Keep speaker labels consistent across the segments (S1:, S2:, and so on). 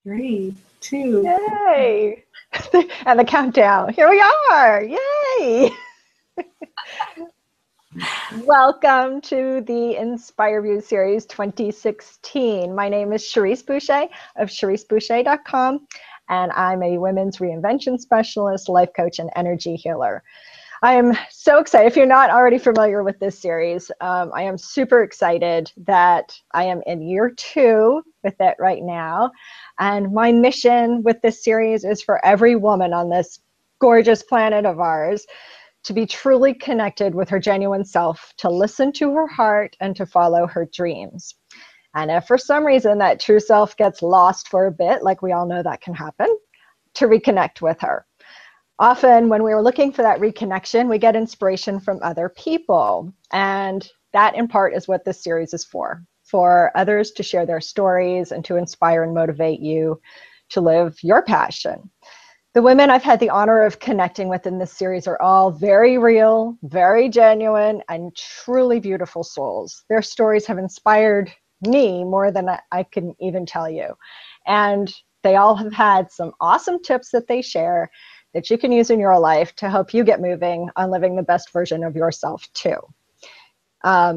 S1: 3, 2.
S2: Yay! And the countdown. Here we are. Yay! Welcome to the Inspire View Series 2016. My name is Cherrise Boucher of CherriseBoucher.com, and I'm a women's reinvention specialist, life coach, and energy healer. I am so excited. If you're not already familiar with this series, I am super excited that I am in year 2 with it right now. And my mission with this series is for every woman on this gorgeous planet of ours to be truly connected with her genuine self, to listen to her heart, and to follow her dreams. And if for some reason that true self gets lost for a bit, like we all know that can happen, to reconnect with her. Often when we're looking for that reconnection, we get inspiration from other people. And that in part is what this series is for others to share their stories and to inspire and motivate you to live your passion. The women I've had the honor of connecting with in this series are all very real, very genuine, and truly beautiful souls. Their stories have inspired me more than I can even tell you. And they all have had some awesome tips that they share that you can use in your life to help you get moving on living the best version of yourself too.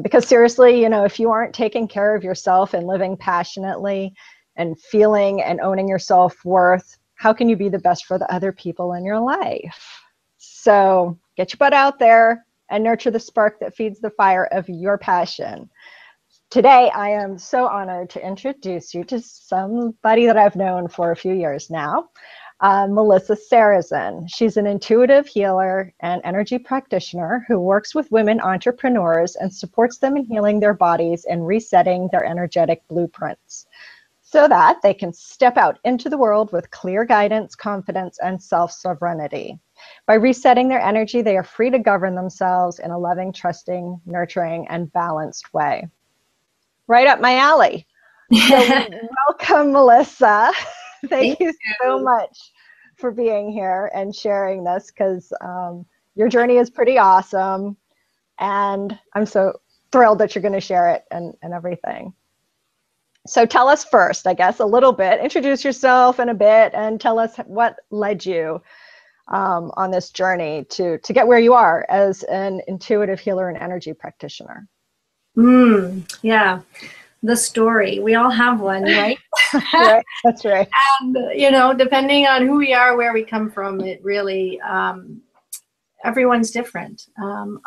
S2: Because seriously, you know, if you aren't taking care of yourself and living passionately and feeling and owning your self-worth, how can you be the best for the other people in your life? So get your butt out there and nurture the spark that feeds the fire of your passion. Today, I am so honored to introduce you to somebody that I've known for a few years now. Melissa Sarazin. She's an intuitive healer and energy practitioner who works with women entrepreneurs and supports them in healing their bodies and resetting their energetic blueprints so that they can step out into the world with clear guidance, confidence, and self-sovereignty. By resetting their energy, they are free to govern themselves in a loving, trusting, nurturing, and balanced way. Right up my alley. So welcome, Melissa. Thank you so much for being here and sharing this, because your journey is pretty awesome. And I'm so thrilled that you're going to share it and everything. So tell us first, I guess, a little bit. Introduce yourself in a bit and tell us what led you on this journey to get where you are as an intuitive healer and energy practitioner.
S1: Yeah. The story. We all have one, right?
S2: Right. That's right.
S1: And, you know, depending on who we are, where we come from, it really, everyone's different.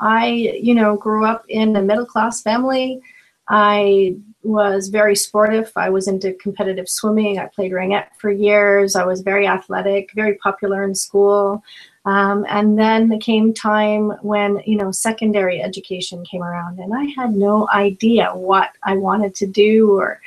S1: I, you know, grew up in a middle-class family. I was very sportive. I was into competitive swimming. I played ringette for years. I was very athletic, very popular in school. And then there came time when, you know, secondary education came around, and I had no idea what I wanted to do or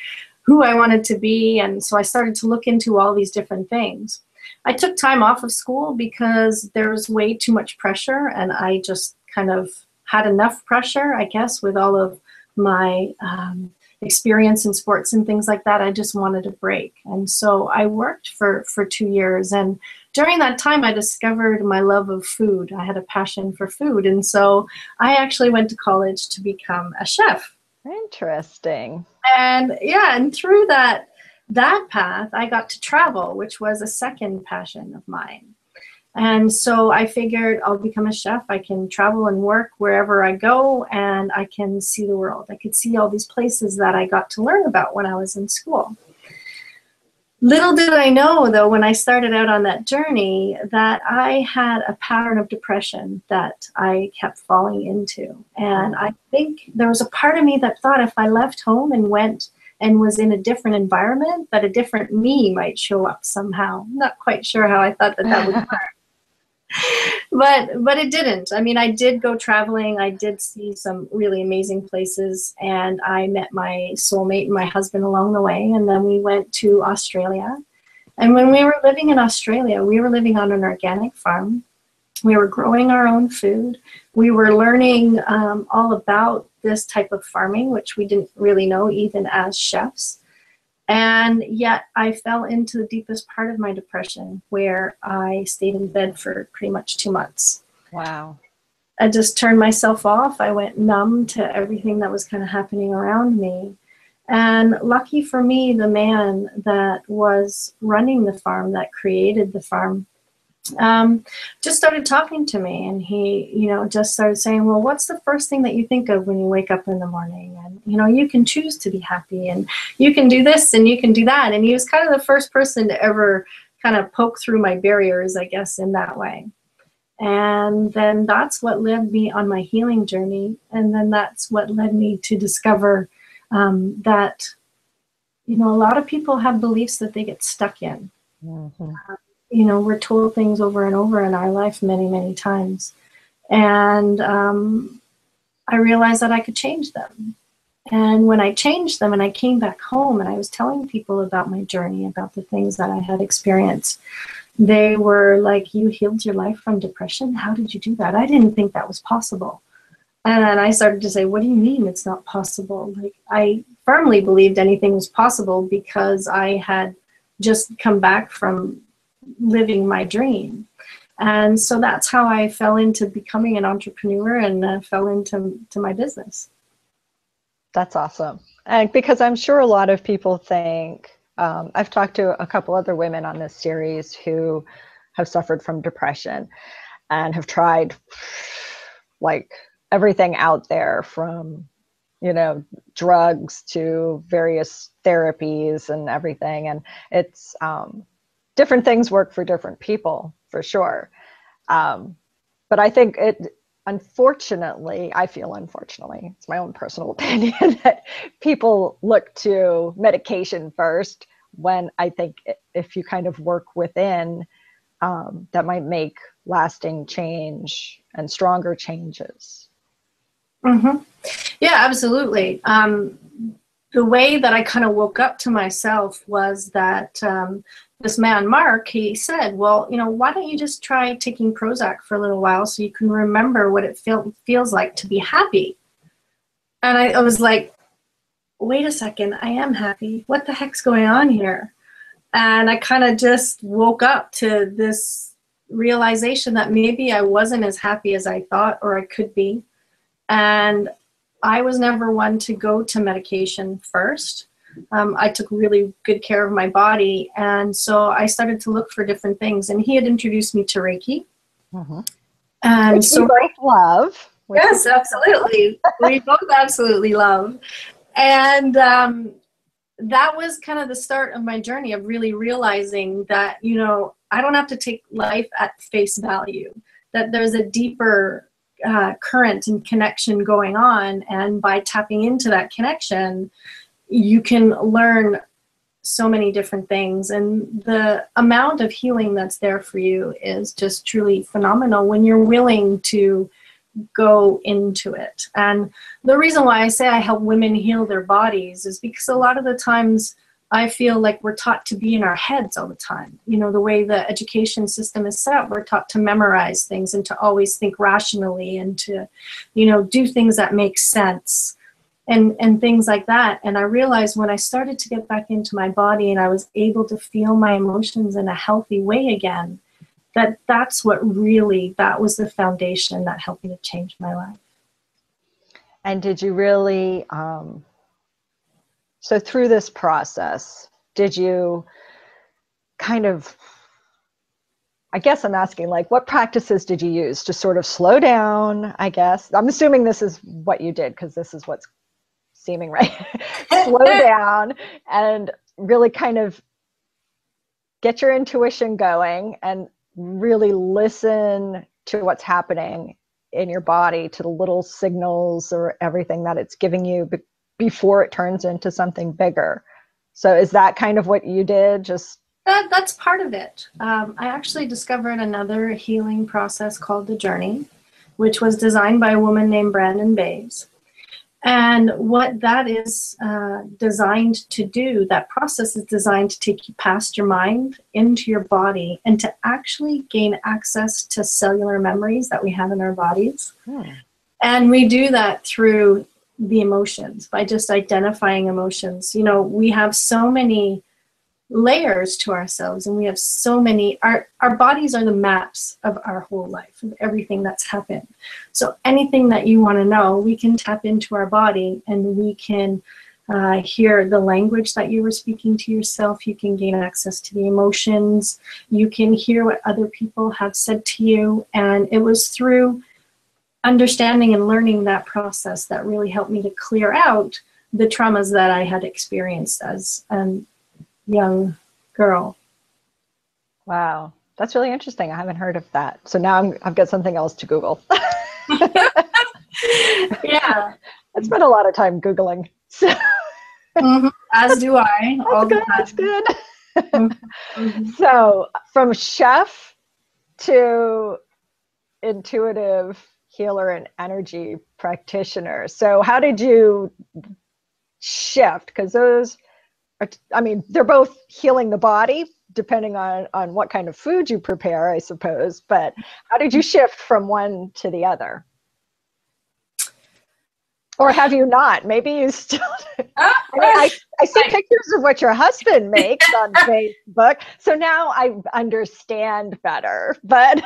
S1: who I wanted to be. And so I started to look into all these different things. I took time off of school because there was way too much pressure, and I just kind of had enough pressure, I guess, with all of my experience in sports and things like that. I just wanted a break. And so I worked for 2 years. And during that time, I discovered my love of food. I had a passion for food. And so I actually went to college to become a chef.
S2: Interesting.
S1: And yeah, and through that path, I got to travel, which was a second passion of mine. And so I figured I'll become a chef. I can travel and work wherever I go, and I can see the world. I could see all these places that I got to learn about when I was in school. Little did I know, though, when I started out on that journey, that I had a pattern of depression that I kept falling into. And I think there was a part of me that thought if I left home and went and was in a different environment, that a different me might show up somehow. I'm not quite sure how I thought that would work. But it didn't. I mean, I did go traveling. I did see some really amazing places, and I met my soulmate and my husband along the way, and then we went to Australia. And when we were living in Australia, we were living on an organic farm. We were growing our own food. We were learning all about this type of farming, which we didn't really know even as chefs. And yet I fell into the deepest part of my depression, where I stayed in bed for pretty much 2 months.
S2: Wow.
S1: I just turned myself off. I went numb to everything that was kind of happening around me. And lucky for me, the man that was running the farm, that created the farm, just started talking to me, and he, just started saying, well, what's the first thing that you think of when you wake up in the morning? And, you can choose to be happy, and you can do this and you can do that. And he was kind of the first person to ever kind of poke through my barriers, I guess, in that way. And then that's what led me on my healing journey. And then that's what led me to discover that, a lot of people have beliefs that they get stuck in.
S2: Mm-hmm.
S1: We're told things over and over in our life many, many times. And I realized that I could change them. And when I changed them and I came back home and I was telling people about my journey, about the things that I had experienced, they were like, you healed your life from depression? How did you do that? I didn't think that was possible. And then I started to say, what do you mean it's not possible? Like, I firmly believed anything was possible because I had just come back from living my dream. And so that's how I fell into becoming an entrepreneur and fell into my business.
S2: That's awesome. And because I'm sure a lot of people think, I've talked to a couple other women on this series who have suffered from depression and have tried like everything out there from, drugs to various therapies and everything. And it's different things work for different people, for sure. But I think unfortunately, it's my own personal opinion, that people look to medication first, when I think if you kind of work within, that might make lasting change and stronger changes.
S1: Mm-hmm. Yeah, absolutely. The way that I kind of woke up to myself was that this man, Mark, he said, well, why don't you just try taking Prozac for a little while so you can remember what it feels like to be happy? And I was like, wait a second, I am happy. What the heck's going on here? And I kind of just woke up to this realization that maybe I wasn't as happy as I thought or I could be. And I was never one to go to medication first. I took really good care of my body. And so I started to look for different things. And he had introduced me to Reiki.
S2: Mm-hmm.
S1: And
S2: which
S1: so
S2: we both love.
S1: Yes, absolutely. We both absolutely love. And that was kind of the start of my journey of really realizing that, I don't have to take life at face value, that there's a deeper current and connection going on. And by tapping into that connection, you can learn so many different things. And the amount of healing that's there for you is just truly phenomenal when you're willing to go into it. And the reason why I say I help women heal their bodies is because a lot of the times I feel like we're taught to be in our heads all the time. The way the education system is set up, we're taught to memorize things and to always think rationally and to, do things that make sense and things like that. And I realized when I started to get back into my body and I was able to feel my emotions in a healthy way again, that was the foundation that helped me to change my life.
S2: And did you really, so through this process, did you kind of, I guess I'm asking, like, what practices did you use to sort of slow down, I guess? I'm assuming this is what you did because this is what's seeming right. Slow down and really kind of get your intuition going and really listen to what's happening in your body, to the little signals or everything that it's giving you before it turns into something bigger. So is that kind of what you did?
S1: That's part of it. I actually discovered another healing process called The Journey, which was designed by a woman named Brandon Bays. And what that is designed to do, that process is designed to take you past your mind into your body and to actually gain access to cellular memories that we have in our bodies. And we do that through the emotions, by just identifying emotions. We have so many layers to ourselves, and we have so many, our bodies are the maps of our whole life, of everything that's happened. So anything that you want to know, we can tap into our body and we can hear the language that you were speaking to yourself. You can gain access to the emotions. You can hear what other people have said to you. And it was through understanding and learning that process that really helped me to clear out the traumas that I had experienced as a young girl.
S2: Wow, that's really interesting. I haven't heard of that. So now I've got something else to Google.
S1: Yeah.
S2: I spent a lot of time Googling. So.
S1: As do I.
S2: That's good. So from chef to intuitive healer and energy practitioner. So how did you shift? Because those are, I mean, they're both healing the body, depending on what kind of food you prepare, I suppose. But how did you shift from one to the other? Or have you not? Maybe you still do. I see pictures of what your husband makes on Facebook. So now I understand better. But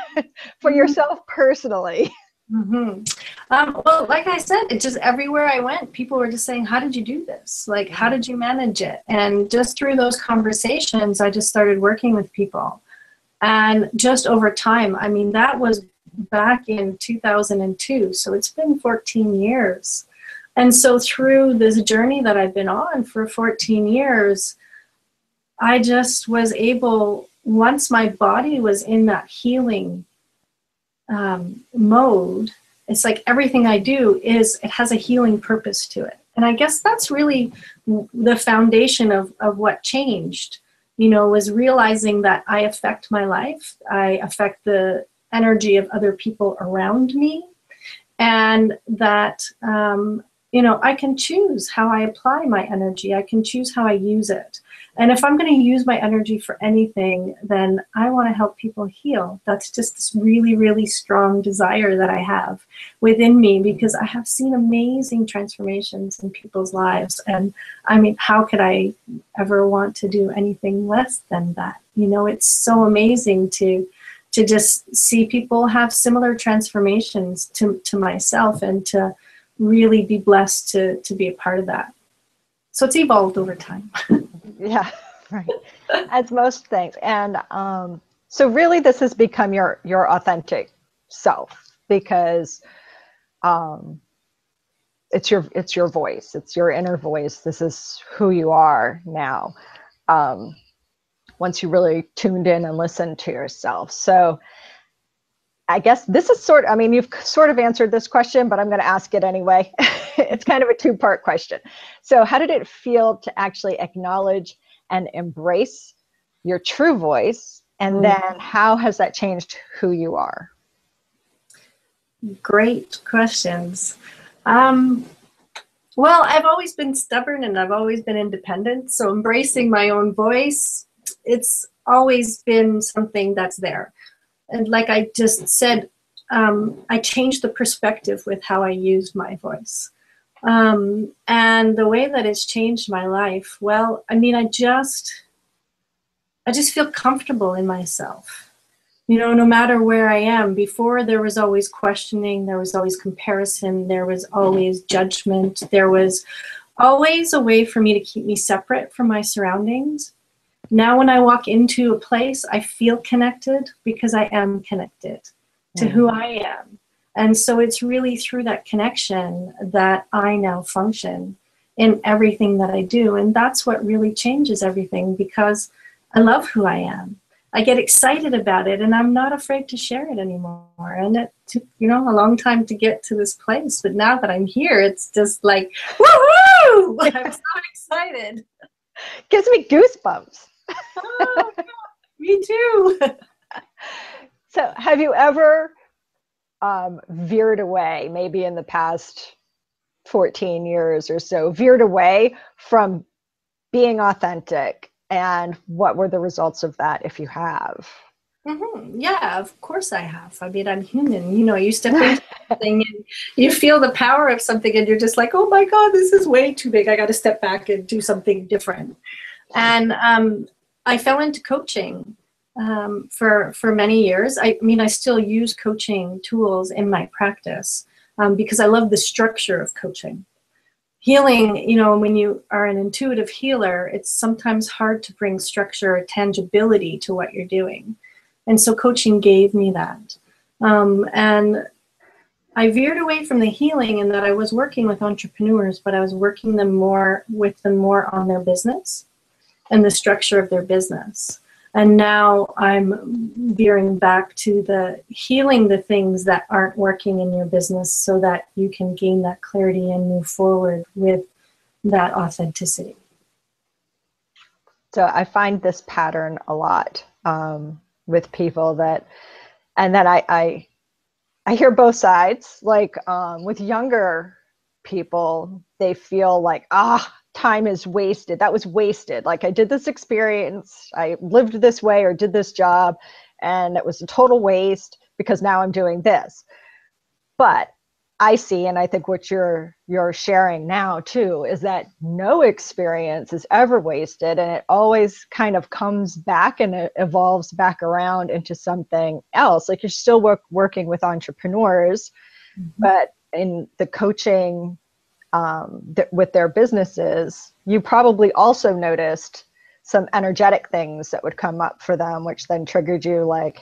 S2: for yourself personally.
S1: Well, like I said, it just everywhere I went, people were just saying, how did you do this? Like, how did you manage it? And just through those conversations, I just started working with people. And just over time, I mean, that was back in 2002. So it's been 14 years. And so through this journey that I've been on for 14 years, I just was able, once my body was in that healing mode, it's like everything I do it has a healing purpose to it. And I guess that's really the foundation of what changed, was realizing that I affect my life. I affect the energy of other people around me. And that, I can choose how I apply my energy. I can choose how I use it. And if I'm going to use my energy for anything, then I want to help people heal. That's just this really, really strong desire that I have within me, because I have seen amazing transformations in people's lives. And I mean, how could I ever want to do anything less than that? It's so amazing to just see people have similar transformations to myself, and to really be blessed to be a part of that. So it's evolved over time.
S2: Yeah, right. As most things. And so really this has become your authentic self, because it's your voice. It's your inner voice. This is who you are now. Once you really tuned in and listened to yourself. So I guess this is you've sort of answered this question, but I'm going to ask it anyway. It's kind of a two-part question. So how did it feel to actually acknowledge and embrace your true voice? And then how has that changed who you are?
S1: Great questions. Well, I've always been stubborn and I've always been independent. So embracing my own voice, it's always been something that's there. And like I just said, I changed the perspective with how I use my voice. And the way that it's changed my life, well, I mean, I just feel comfortable in myself. No matter where I am. Before, there was always questioning, there was always comparison, there was always judgment, there was always a way for me to keep me separate from my surroundings. Now when I walk into a place, I feel connected because I am connected to who I am. And so it's really through that connection that I now function in everything that I do. And that's what really changes everything, because I love who I am. I get excited about it, and I'm not afraid to share it anymore. And it took, a long time to get to this place. But now that I'm here, it's just like, woohoo! I'm so excited.
S2: Gives me goosebumps.
S1: Oh, yeah, me too.
S2: So have you ever veered away, maybe in the past 14 years or so, veered away from being authentic? And what were the results of that, if you have?
S1: Yeah, of course I have. I mean, I'm human. You step into something and you feel the power of something and you're just like, oh my God, this is way too big. I got to step back and do something different. And I fell into coaching for many years. I mean, I still use coaching tools in my practice because I love the structure of coaching. healing, you know, when you are an intuitive healer, it's sometimes hard to bring structure or tangibility to what you're doing. And so coaching gave me that. And I veered away from the healing in that I was working with entrepreneurs, but I was working with them more on their business and the structure of their business. And now I'm veering back to the healing the things that aren't working in your business so that you can gain that clarity and move forward with that authenticity.
S2: So I find this pattern a lot with people that, and then I hear both sides. Like with younger people, they feel like, time is wasted. That was wasted. Like I did this experience, I lived this way or did this job, and it was a total waste because now I'm doing this. But I see, and I think what you're sharing now too, is that no experience is ever wasted, and it always kind of comes back and it evolves back around into something else. Like you're still working with entrepreneurs, but in the coaching with their businesses, you probably also noticed some energetic things that would come up for them, which then triggered you like,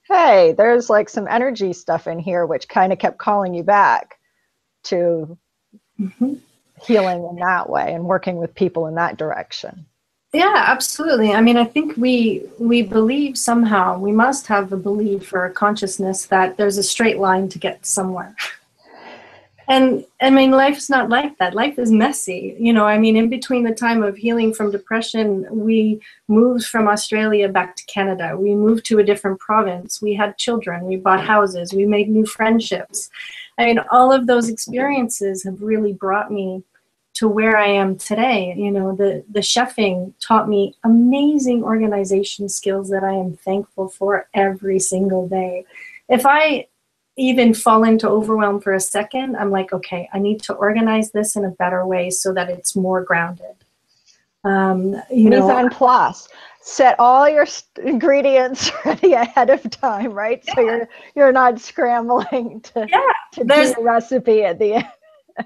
S2: hey, there's like some energy stuff in here, which kind of kept calling you back to healing in that way and working with people in that direction.
S1: Yeah, absolutely. I mean, I think we believe somehow, we must have a belief or a consciousness that there's a straight line to get somewhere. And I mean, life's not like that. Life is messy. You know, I mean, in between the time of healing from depression, we moved from Australia back to Canada. We moved to a different province. We had children. We bought houses. We made new friendships. I mean, all of those experiences have really brought me to where I am today. You know, the chefing taught me amazing organization skills that I am thankful for every single day. If I even fall into overwhelm for a second, I'm like, okay, I need to organize this in a better way so that it's more grounded. Mise
S2: en place. Set all your ingredients ready ahead of time, right? Yeah. So you're not scrambling to do the recipe at the end.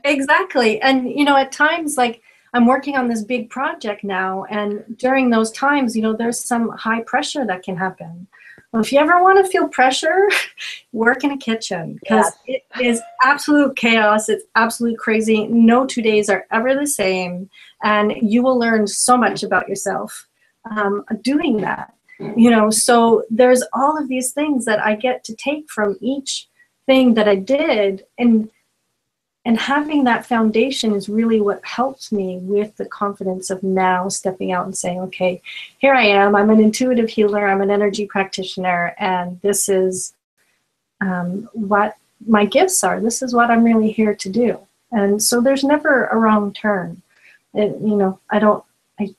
S1: Exactly. And, you know, at times, like I'm working on this big project now, and during those times, you know, there's some high pressure that can happen. Well, if you ever want to feel pressure, work in a kitchen, because it is absolute chaos. It's absolute crazy. No 2 days are ever the same. And you will learn so much about yourself doing that. You know, so there's all of these things that I get to take from each thing that I did. And having that foundation is really what helps me with the confidence of now stepping out and saying, okay, here I am. I'm an intuitive healer. I'm an energy practitioner. And this is what my gifts are. This is what I'm really here to do. And so there's never a wrong turn. You know, I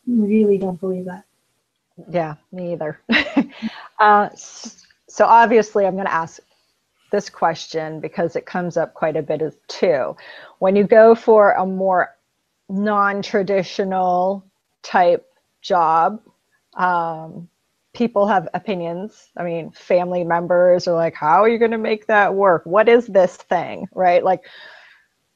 S1: really don't believe that.
S2: Yeah, me either. So obviously I'm going to ask this question because it comes up quite a bit too. When you go for a more non-traditional type job, people have opinions. I mean, family members are like, how are you going to make that work? What is this thing, right? Like,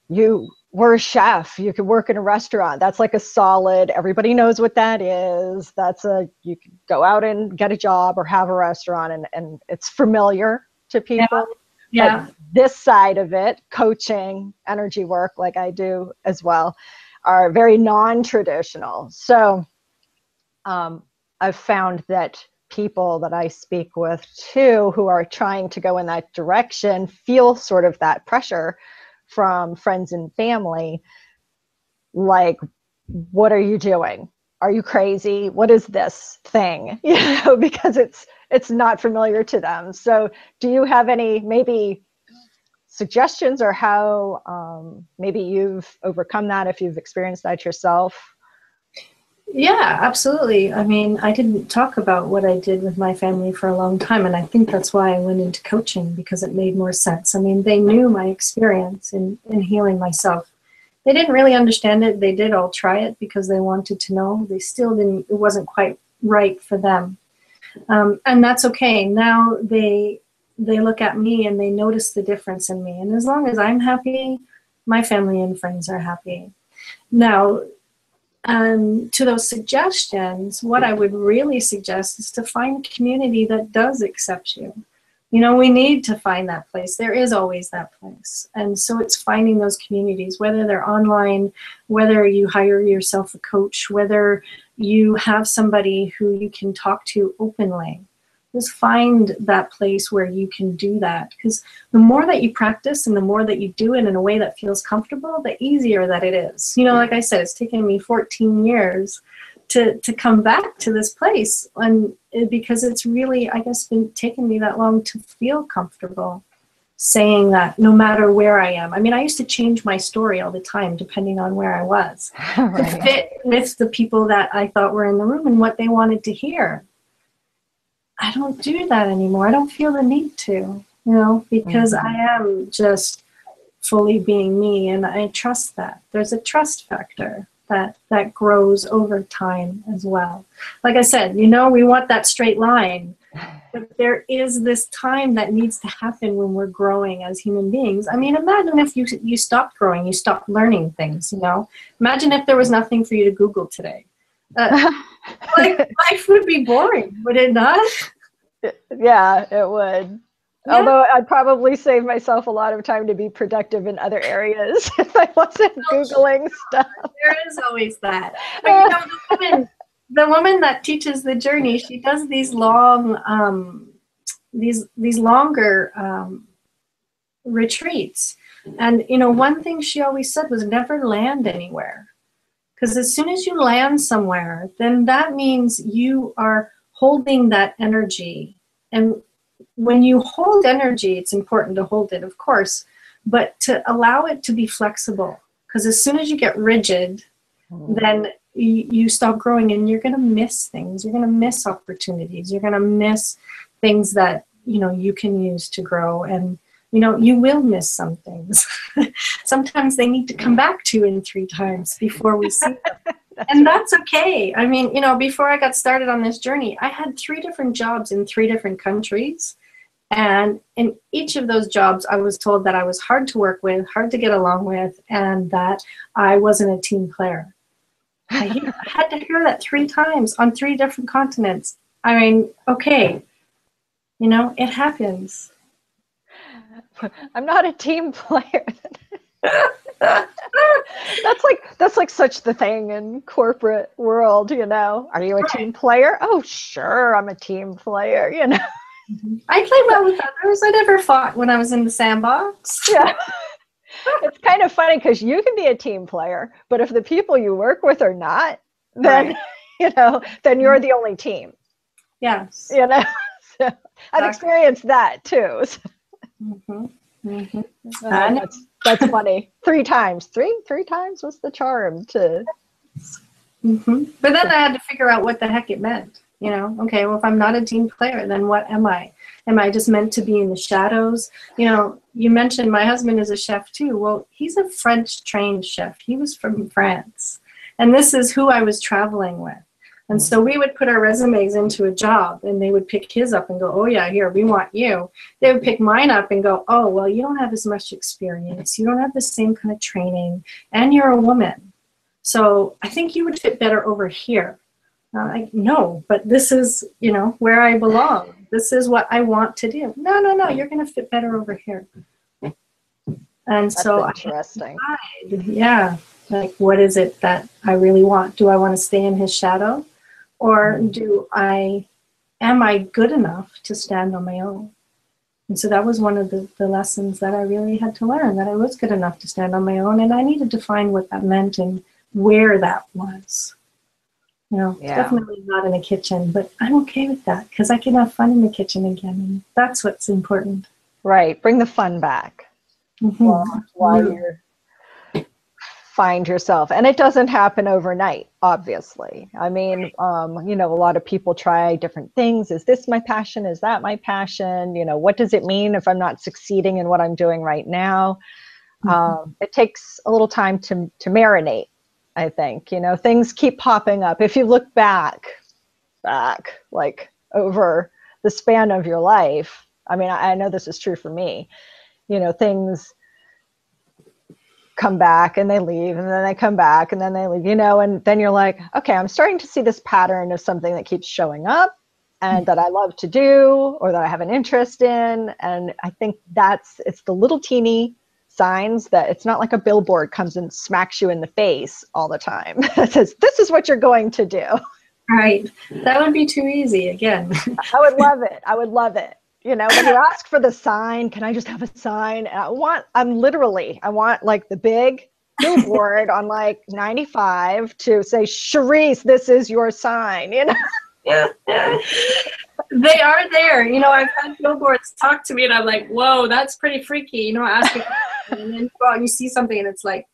S2: you were a chef, you could work in a restaurant. That's like a solid, everybody knows what that is. You could go out and get a job or have a restaurant, and it's familiar to people.
S1: Yeah.
S2: But this side of it, coaching, energy work, like I do as well, are very non-traditional. So I've found that people that I speak with too, who are trying to go in that direction, feel sort of that pressure from friends and family. Like, what are you doing? Are you crazy? What is this thing? You know, because it's not familiar to them. So do you have any maybe suggestions or how maybe you've overcome that if you've experienced that yourself?
S1: Yeah, absolutely. I mean, I didn't talk about what I did with my family for a long time, and I think that's why I went into coaching, because it made more sense. I mean, they knew my experience in healing myself. They didn't really understand it. They did all try it because they wanted to know. They still didn't, it wasn't quite right for them. And that's okay. Now they look at me and they notice the difference in me. And as long as I'm happy, my family and friends are happy. Now, to those suggestions, what I would really suggest is to find a community that does accept you. You know, we need to find that place. There is always that place. And so it's finding those communities, whether they're online, whether you hire yourself a coach, whether you have somebody who you can talk to openly. Just find that place where you can do that. Because the more that you practice and the more that you do it in a way that feels comfortable, the easier that it is. You know, like I said, it's taken me 14 years to come back to this place, and because it's really, I guess, been taking me that long to feel comfortable saying that no matter where I am. I mean, I used to change my story all the time depending on where I was to fit with the people that I thought were in the room and what they wanted to hear. I don't do that anymore. I don't feel the need to, you know, because I am just fully being me, and I trust that. There's a trust factor that grows over time as well. Like I said, you know, we want that straight line, but there is this time that needs to happen when we're growing as human beings. I mean, imagine if you stopped growing, you stopped learning things, you know. Imagine if there was nothing for you to Google today. Like, life would be boring, would it not?
S2: Yeah, it would. Yeah. Although I'd probably save myself a lot of time to be productive in other areas if I wasn't Googling stuff.
S1: There is always that. But you know, the woman that teaches the journey, she does these long, these longer retreats. And you know, one thing she always said was never land anywhere. Because as soon as you land somewhere, then that means you are holding that energy. And when you hold energy, it's important to hold it, of course, but to allow it to be flexible. Because as soon as you get rigid, then you stop growing, and you're going to miss things. You're going to miss opportunities. You're going to miss things that, you know, you can use to grow. And you know, you will miss some things. Sometimes they need to come back 2 and 3 times before we see them. And that's okay. I mean, you know, before I got started on this journey, I had 3 different jobs in 3 different countries. And in each of those jobs, I was told that I was hard to work with, hard to get along with, and that I wasn't a team player. I had to hear that 3 times on 3 different continents. I mean, okay, you know, it happens.
S2: I'm not a team player. That's like such the thing in corporate world, you know. Are you a team player? Oh, sure, I'm a team player, you know.
S1: I play well with others. I never fought when I was in the sandbox.
S2: Yeah. It's kind of funny because you can be a team player, but if the people you work with are not, then you know, then you're the only team.
S1: Yes.
S2: You know. So I've experienced that too. So. That's funny. 3 times. Three times was the charm to.
S1: But then I had to figure out what the heck it meant. You know, okay, well, if I'm not a team player, then what am I? Am I just meant to be in the shadows? You know, you mentioned my husband is a chef too. Well, he's a French trained chef. He was from France. And this is who I was traveling with. And so we would put our resumes into a job, and they would pick his up and go, oh yeah, here, we want you. They would pick mine up and go, oh, well, you don't have as much experience. You don't have the same kind of training, and you're a woman. So I think you would fit better over here. No, but this is, you know, where I belong. This is what I want to do. No, you're going to fit better over here. And that's so
S2: interesting.
S1: Yeah, like, what is it that I really want? Do I want to stay in his shadow? Or am I good enough to stand on my own? And so that was one of the lessons that I really had to learn, that I was good enough to stand on my own, and I needed to find what that meant and where that was. You know, definitely not in a kitchen, but I'm okay with that because I can have fun in the kitchen again, and that's what's important.
S2: Right, bring the fun back while you're find yourself. And it doesn't happen overnight, obviously. I mean, you know, a lot of people try different things. Is this my passion? Is that my passion? You know, what does it mean if I'm not succeeding in what I'm doing right now? It takes a little time to marinate, I think. You know, things keep popping up. If you look back like over the span of your life, I mean, I know this is true for me, you know, things come back and they leave, and then they come back and then they leave, and then you're like, okay, I'm starting to see this pattern of something that keeps showing up and that I love to do or that I have an interest in. And I think it's the little teeny signs that it's not like a billboard comes and smacks you in the face all the time. It says, this is what you're going to do.
S1: Right. That would be too easy again.
S2: I would love it. I would love it. When you ask for the sign, can I just have a sign? And I want like the big billboard on like 95 to say, Cherrise, this is your sign,
S1: Yeah. They are there. I've had billboards talk to me and I'm like, whoa, that's pretty freaky. Asking, and then you go out and you see something and it's like,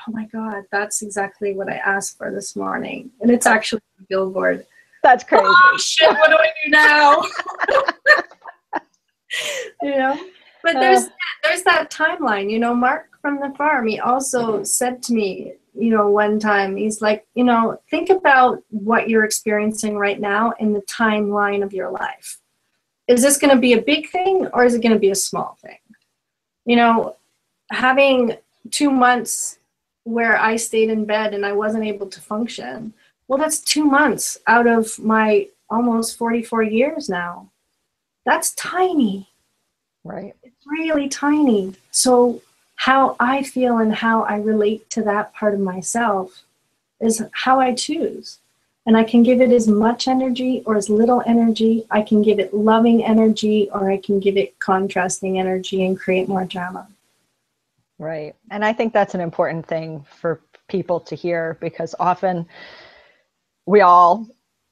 S1: oh my God, that's exactly what I asked for this morning. And it's actually a billboard.
S2: That's crazy.
S1: Oh shit, what do I do now? But there's that timeline. Mark from the farm, he also said to me, one time, he's like, think about what you're experiencing right now in the timeline of your life. Is this going to be a big thing or is it going to be a small thing? Having 2 months where I stayed in bed and I wasn't able to function, well, that's 2 months out of my almost 44 years now. That's tiny.
S2: Right.
S1: It's really tiny. So how I feel and how I relate to that part of myself is how I choose. And I can give it as much energy or as little energy. I can give it loving energy or I can give it contrasting energy and create more drama.
S2: Right. And I think that's an important thing for people to hear, because often we all,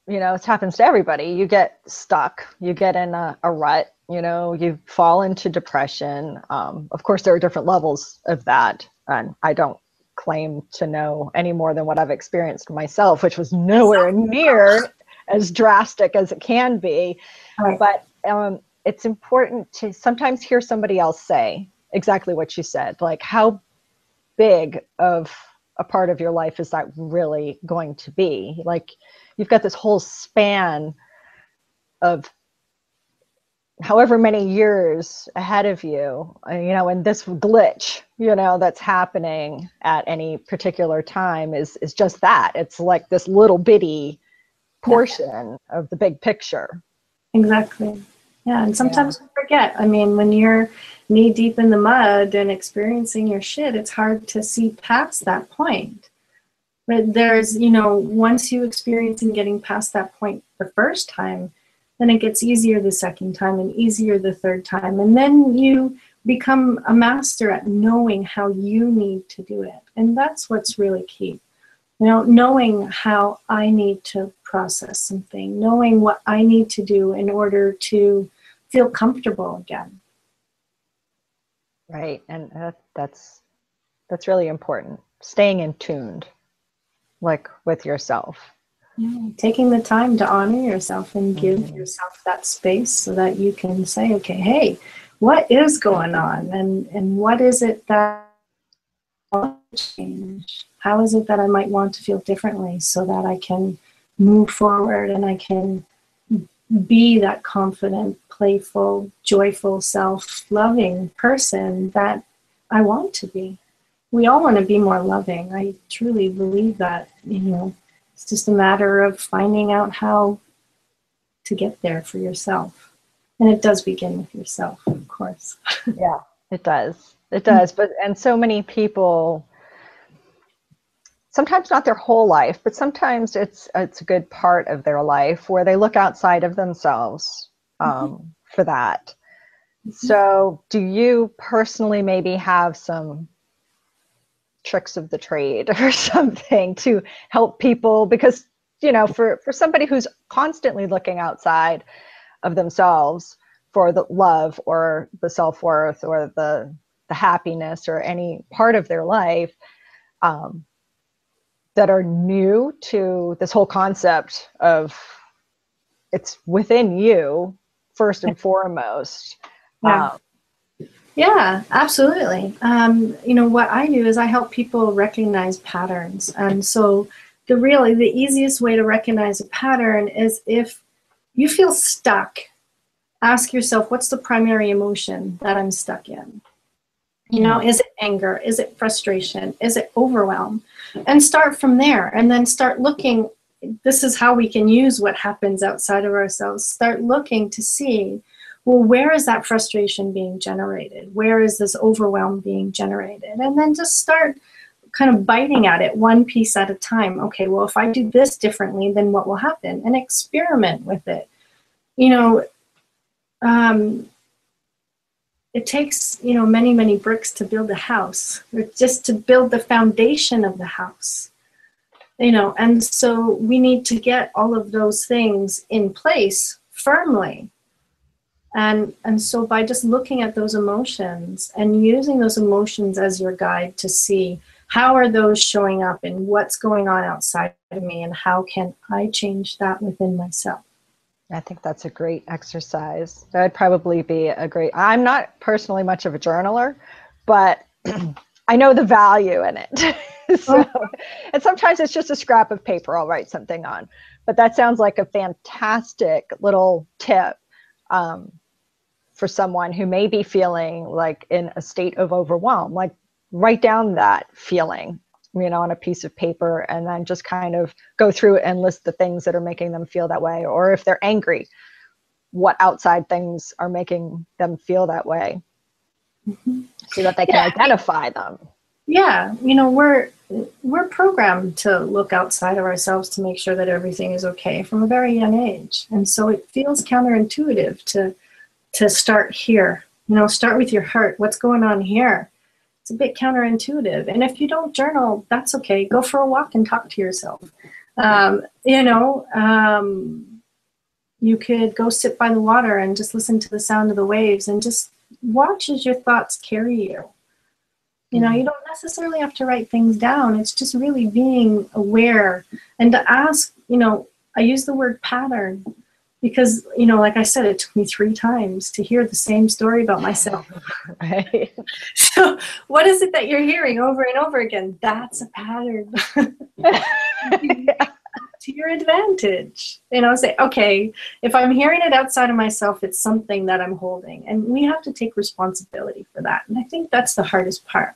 S2: it happens to everybody. You get stuck, you get in a rut, you fall into depression. Of course, there are different levels of that. And I don't claim to know any more than what I've experienced myself, which was nowhere near as drastic as it can be. Right. But it's important to sometimes hear somebody else say exactly what you said, like how big of a part of your life is that really going to be? Like, you've got this whole span of however many years ahead of you, and this glitch, that's happening at any particular time is just that. It's like this little bitty portion of the big picture.
S1: Exactly. Yeah, and sometimes we forget. I mean, when you're knee deep in the mud and experiencing your shit, it's hard to see past that point. But there's, once you experience and getting past that point the first time, then it gets easier the second time and easier the third time. And then you become a master at knowing how you need to do it. And that's what's really key. Knowing how I need to process something, knowing what I need to do in order to feel comfortable again.
S2: Right. And that's really important. Staying in tuned, like with yourself.
S1: Yeah, taking the time to honor yourself and give yourself that space so that you can say, okay, hey, what is going on? And what is it that I want to change? How is it that I might want to feel differently so that I can move forward and I can be that confident, playful, joyful, self-loving person that I want to be? We all want to be more loving. I truly believe that, it's just a matter of finding out how to get there for yourself. And it does begin with yourself, of course.
S2: Yeah, it does. It does. And so many people, sometimes not their whole life, but sometimes it's a good part of their life where they look outside of themselves for that. So do you personally maybe have some tricks of the trade or something to help people? Because, for somebody who's constantly looking outside of themselves for the love or the self-worth or the happiness or any part of their life, that are new to this whole concept of it's within you first and foremost.
S1: Yeah, absolutely. What I do is I help people recognize patterns. And so the easiest way to recognize a pattern is if you feel stuck, ask yourself, what's the primary emotion that I'm stuck in? You know, is it anger? Is it frustration? Is it overwhelm? And start from there, and then start looking. This is how we can use what happens outside of ourselves. Start looking to see, well, where is that frustration being generated? Where is this overwhelm being generated? And then just start kind of biting at it one piece at a time. Okay, well, if I do this differently, then what will happen? And experiment with it. You know, it takes, you know, many, many bricks to build a house, or just to build the foundation of the house. You know, and so we need to get all of those things in place firmly. And so by just looking at those emotions and using those emotions as your guide to see how are those showing up and what's going on outside of me and how can I change that within myself.
S2: I think that's a great exercise. That would probably be a great, I'm not personally much of a journaler, but I know the value in it. So, and sometimes it's just a scrap of paper I'll write something on. But that sounds like a fantastic little tip for someone who may be feeling like in a state of overwhelm. Like, write down that feeling, you know, on a piece of paper, and then just kind of go through it and list the things that are making them feel that way. Or if they're angry, what outside things are making them feel that way, so that they can identify them.
S1: Yeah, you know, we're programmed to look outside of ourselves to make sure that everything is okay from a very young age. And so it feels counterintuitive to start here. You know, start with your heart. What's going on here? It's a bit counterintuitive. And if you don't journal, that's okay. Go for a walk and talk to yourself. You know, you could go sit by the water and just listen to the sound of the waves and just watch as your thoughts carry you. You know, you don't necessarily have to write things down. It's just really being aware and to ask, you know, I use the word pattern because, you know, like I said, it took me 3 times to hear the same story about myself.
S2: Right.
S1: So what is it that you're hearing over and over again? That's a pattern. To your advantage. You know, say, okay, if I'm hearing it outside of myself, it's something that I'm holding. And we have to take responsibility for that. And I think that's the hardest part,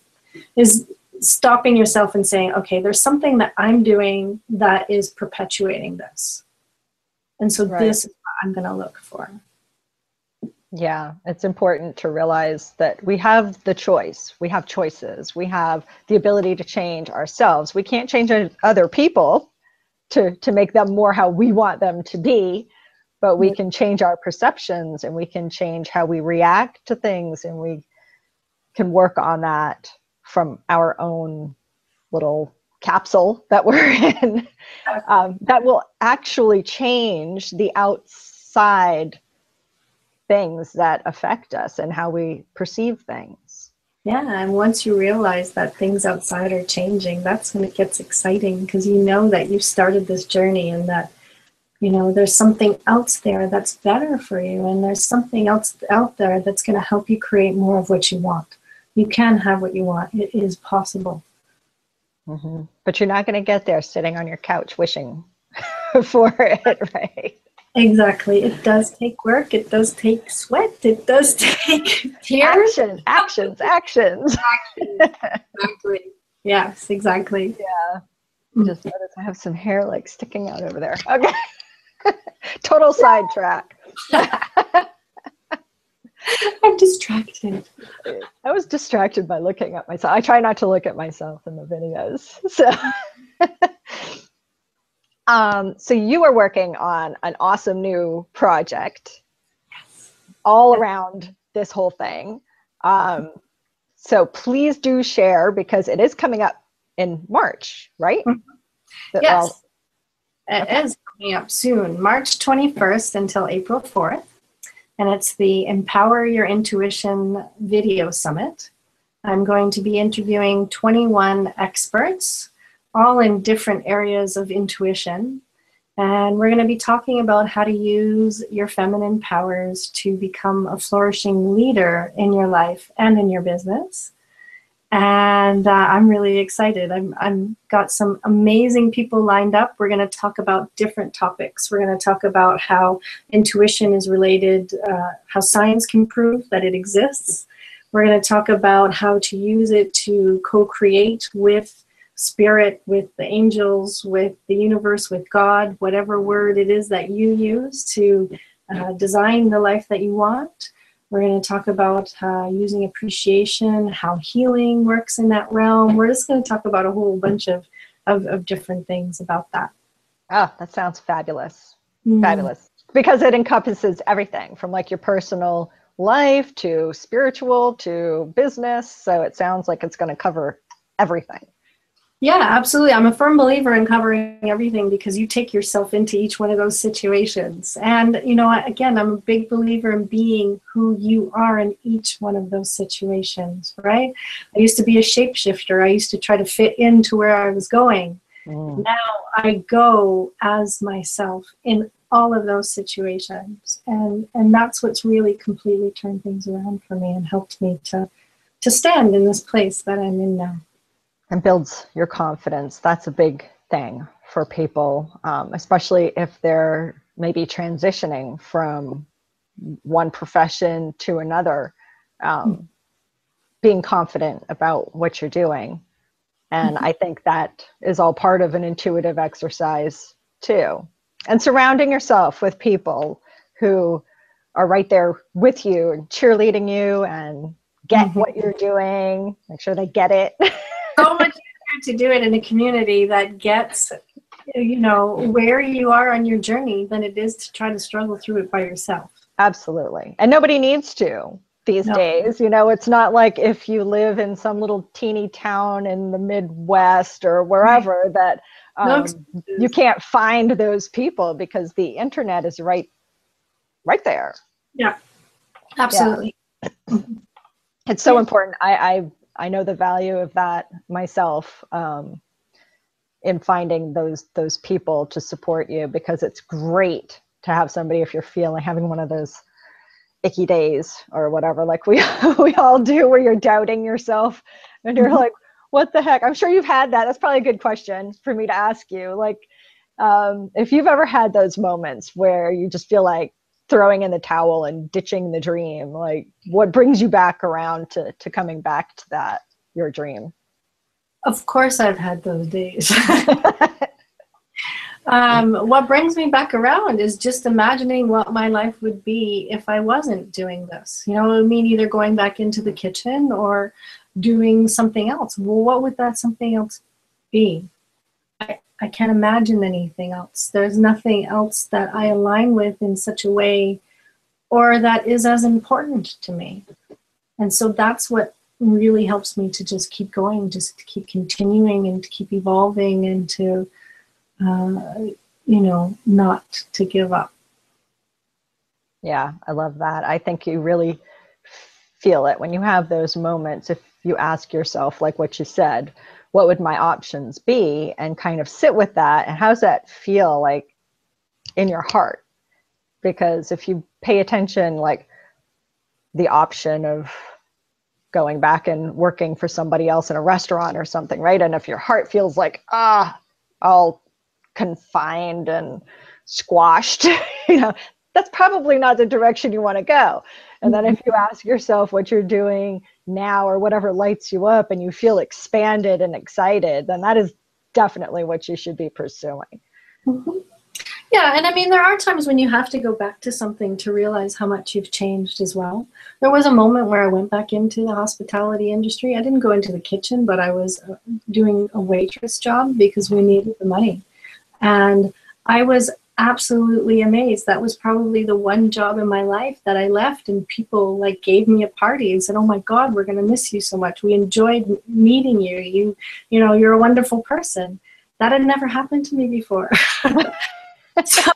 S1: is stopping yourself and saying, okay, there's something that I'm doing that is perpetuating this. And so this is what I'm going to look for.
S2: Yeah, it's important to realize that we have the choice. We have choices. We have the ability to change ourselves. We can't change other people to make them more how we want them to be, but we can change our perceptions, and we can change how we react to things, and we can work on that from our own little capsule that we're in. That will actually change the outside things that affect us and how we perceive things.
S1: Yeah, and once you realize that things outside are changing, that's when it gets exciting, because you know that you started this journey and that, you know, there's something else there that's better for you, and there's something else out there that's going to help you create more of what you want. You can have what you want. It is possible.
S2: But you're not going to get there sitting on your couch wishing for it, right?
S1: Exactly. It does take work. It does take sweat. It does take tears.
S2: Actions.
S1: Exactly. Yes, exactly.
S2: Yeah. Just notice I have some hair like sticking out over there. Okay. Total sidetrack.
S1: I'm distracted.
S2: I was distracted by looking at myself. I try not to look at myself in the videos. So you are working on an awesome new project all around this whole thing. So please do share, because it is coming up in March, right?
S1: Yes, it is coming up soon, March 21st until April 4th. And it's the Empower Your Intuition Video Summit. I'm going to be interviewing 21 experts, all in different areas of intuition. And we're going to be talking about how to use your feminine powers to become a flourishing leader in your life and in your business. And I'm really excited. I'm got some amazing people lined up. We're going to talk about different topics. We're going to talk about how intuition is related, how science can prove that it exists. We're going to talk about how to use it to co-create with spirit, with the angels, with the universe, with God, whatever word it is that you use to design the life that you want. We're going to talk about using appreciation, how healing works in that realm. We're just going to talk about a whole bunch of different things about that.
S2: Oh, that sounds fabulous. Fabulous. Because it encompasses everything from like your personal life to spiritual to business. So it sounds like it's going to cover everything.
S1: Yeah, absolutely. I'm a firm believer in covering everything because you take yourself into each one of those situations. And, you know, again, I'm a big believer in being who you are in each one of those situations, right? I used to be a shapeshifter. I used to try to fit into where I was going. Now I go as myself in all of those situations. And that's what's really completely turned things around for me and helped me to stand in this place that I'm in now.
S2: And builds your confidence. That's a big thing for people, especially if they're maybe transitioning from one profession to another, being confident about what you're doing. And I think that is all part of an intuitive exercise too. And surrounding yourself with people who are right there with you and cheerleading you and get what you're doing, make sure they get it.
S1: So much easier to do it in a community that gets, you know, where you are on your journey than it is to try to struggle through it by yourself.
S2: Absolutely. And nobody needs to these days. You know, it's not like if you live in some little teeny town in the Midwest or wherever that you can't find those people because the internet is right there.
S1: Yeah, absolutely.
S2: Yeah. It's so important. I know the value of that myself, in finding those people to support you, because it's great to have somebody if you're having one of those icky days or whatever, like we all do, where you're doubting yourself and you're like, what the heck? I'm sure you've had that. That's probably a good question for me to ask you. Like, if you've ever had those moments where you just feel like throwing in the towel and ditching the dream, like what brings you back around to coming back to that, your dream?
S1: Of course I've had those days. What brings me back around is just imagining what my life would be if I wasn't doing this. You know, I mean, either going back into the kitchen or doing something else. Well, what would that something else be? I can't imagine anything else. There's nothing else that I align with in such a way or that is as important to me. And so that's what really helps me to just keep going, just to keep continuing and to keep evolving and to, you know, not to give up.
S2: Yeah, I love that. I think you really feel it when you have those moments. If you ask yourself, like what you said, what would my options be, and kind of sit with that, and how does that feel like in your heart? Because if you pay attention, like the option of going back and working for somebody else in a restaurant or something, right? And if your heart feels like, all confined and squashed, you know, that's probably not the direction you want to go. And then if you ask yourself what you're doing now or whatever lights you up and you feel expanded and excited, then that is definitely what you should be pursuing.
S1: Yeah, and I mean, there are times when you have to go back to something to realize how much you've changed as well. There was a moment where I went back into the hospitality industry. I didn't go into the kitchen, but I was doing a waitress job because we needed the money. And I was absolutely amazed. That was probably the one job in my life that I left and people like gave me a party and said, oh my God, we're going to miss you so much. We enjoyed meeting you. You know, you're a wonderful person. That had never happened to me before. So,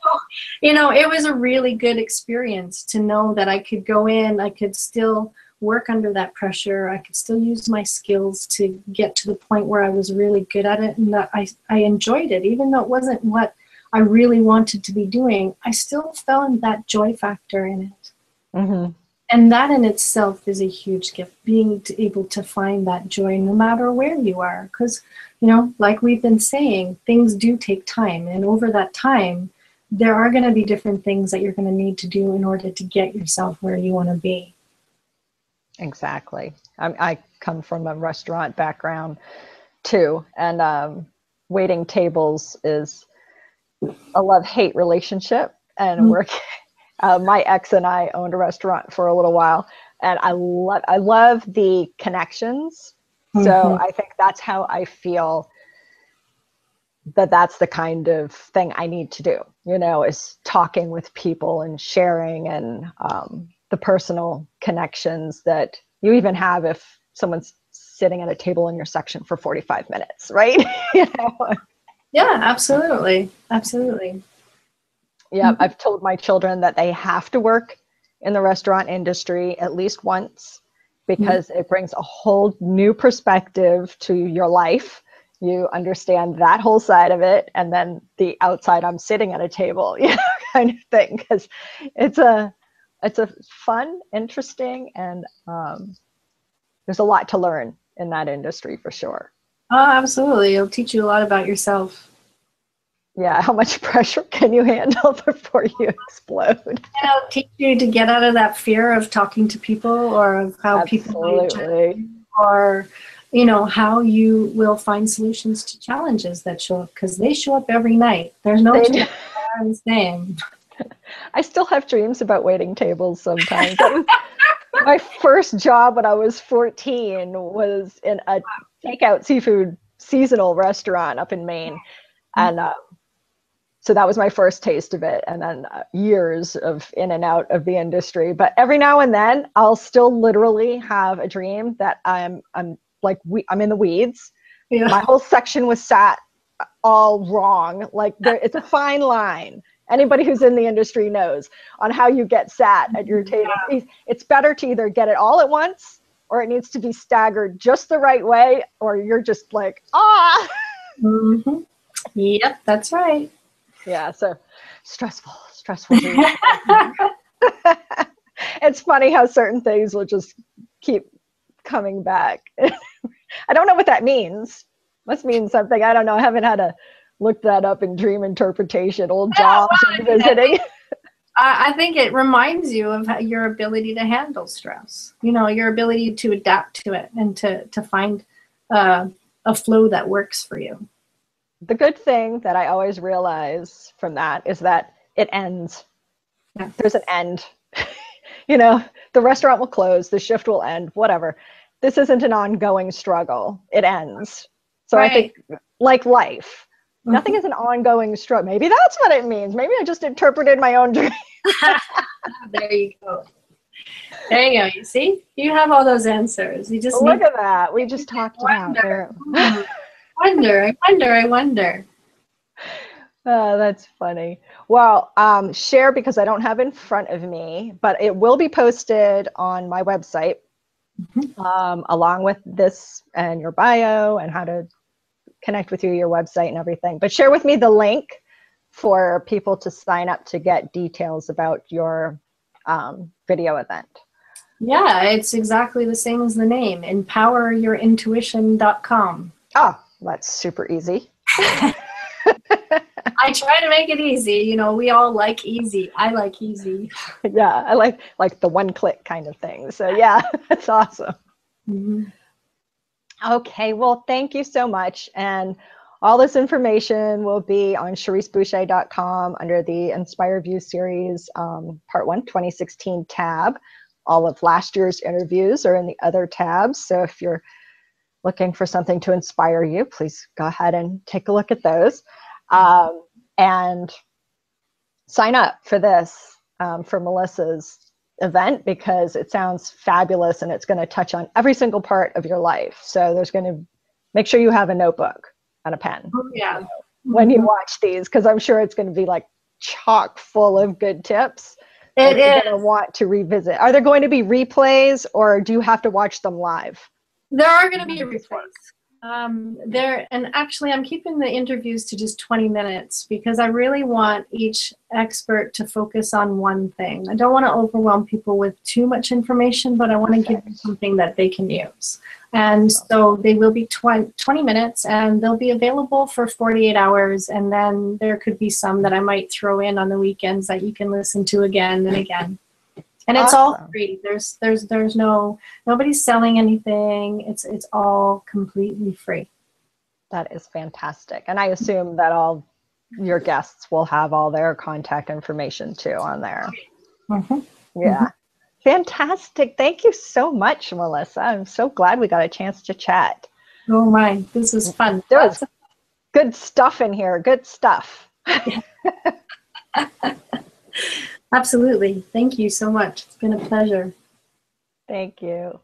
S1: you know, it was a really good experience to know that I could go in, I could still work under that pressure, I could still use my skills to get to the point where I was really good at it, and that I enjoyed it. Even though it wasn't what I really wanted to be doing, I still found that joy factor in it.
S2: Mm-hmm.
S1: And that in itself is a huge gift, being able to find that joy no matter where you are. Because, you know, like we've been saying, things do take time. And over that time, there are going to be different things that you're going to need to do in order to get yourself where you want to be.
S2: Exactly. I come from a restaurant background too, and waiting tables is a love-hate relationship. And my ex and I owned a restaurant for a little while, and I love the connections. So I think that's how I feel that's the kind of thing I need to do, is talking with people and sharing, and the personal connections that you even have if someone's sitting at a table in your section for 45 minutes, right?
S1: Yeah, absolutely. Absolutely.
S2: Yeah, I've told my children that they have to work in the restaurant industry at least once, because it brings a whole new perspective to your life. You understand that whole side of it, and then the outside, I'm sitting at a table, kind of thing, because it's a fun, interesting, and there's a lot to learn in that industry for sure.
S1: Oh, absolutely. It'll teach you a lot about yourself.
S2: Yeah, how much pressure can you handle before you explode?
S1: It'll teach you to get out of that fear of talking to people, or of how people might judge you, or how you will find solutions to challenges that show up, because they show up every night. There's no two days are the same.
S2: I still have dreams about waiting tables sometimes. My first job when I was 14 was in a takeout seafood seasonal restaurant up in Maine. And so that was my first taste of it. And then years of in and out of the industry. But every now and then I'll still literally have a dream that I'm in the weeds. Yeah. My whole section was sat all wrong. It's a fine line. Anybody who's in the industry knows on how you get sat at your table. Yeah. It's better to either get it all at once, or it needs to be staggered just the right way, or you're just like, ah.
S1: Mm-hmm. Yep, that's right.
S2: Yeah, so stressful. It's funny how certain things will just keep coming back. I don't know what that means. Must mean something. I don't know. I haven't had to look that up in dream interpretation, old jobs revisiting.
S1: I think it reminds you of your ability to handle stress, your ability to adapt to it, and to find a flow that works for you.
S2: The good thing that I always realize from that is that it ends. Yeah. There's an end. The restaurant will close, the shift will end, whatever. This isn't an ongoing struggle. It ends. So right. I think, like life, nothing is an ongoing struggle. Maybe that's what it means. Maybe I just interpreted my own dream.
S1: There you go. There you go. You see? You have all those answers. You just
S2: look at that. We just talked about there.
S1: I wonder.
S2: Oh, that's funny. Well, share, because I don't have it in front of me, but it will be posted on my website, along with this and your bio and how to connect with you, your website and everything. But share with me the link for people to sign up to get details about your video event.
S1: Yeah, it's exactly the same as the name, empoweryourintuition.com.
S2: Oh, that's super easy.
S1: I try to make it easy. We all like easy. I like easy.
S2: Yeah, I like the one-click kind of thing. So yeah, that's awesome. Mm-hmm. Okay, well, thank you so much. And all this information will be on CherriseBoucher.com under the Inspire View Series Part 1 2016 tab. All of last year's interviews are in the other tabs. So if you're looking for something to inspire you, please go ahead and take a look at those. And sign up for this, for Melissa's event, because it sounds fabulous and it's going to touch on every single part of your life. So there's going to make sure you have a notebook and a pen.
S1: Oh, yeah.
S2: When you watch these, because I'm sure it's going to be like chock full of good tips.
S1: It is.
S2: You're going to want to revisit. Are there going to be replays, or do you have to watch them live?
S1: There are going to be replays. And actually I'm keeping the interviews to just 20 minutes because I really want each expert to focus on one thing. I don't want to overwhelm people with too much information, but I want to give them something that they can use. And so they will be 20 minutes, and they'll be available for 48 hours. And then there could be some that I might throw in on the weekends that you can listen to again and again. And it's all
S2: Awesome.
S1: free. There's nobody's selling anything. It's all completely free.
S2: That is fantastic. And I assume that all your guests will have all their contact information too on there.
S1: Mm-hmm.
S2: Yeah. Fantastic. Thank you so much, Melissa. I'm so glad we got a chance to chat.
S1: Oh my, this was fun.
S2: There was good stuff in here. Good stuff.
S1: Absolutely. Thank you so much. It's been a pleasure.
S2: Thank you.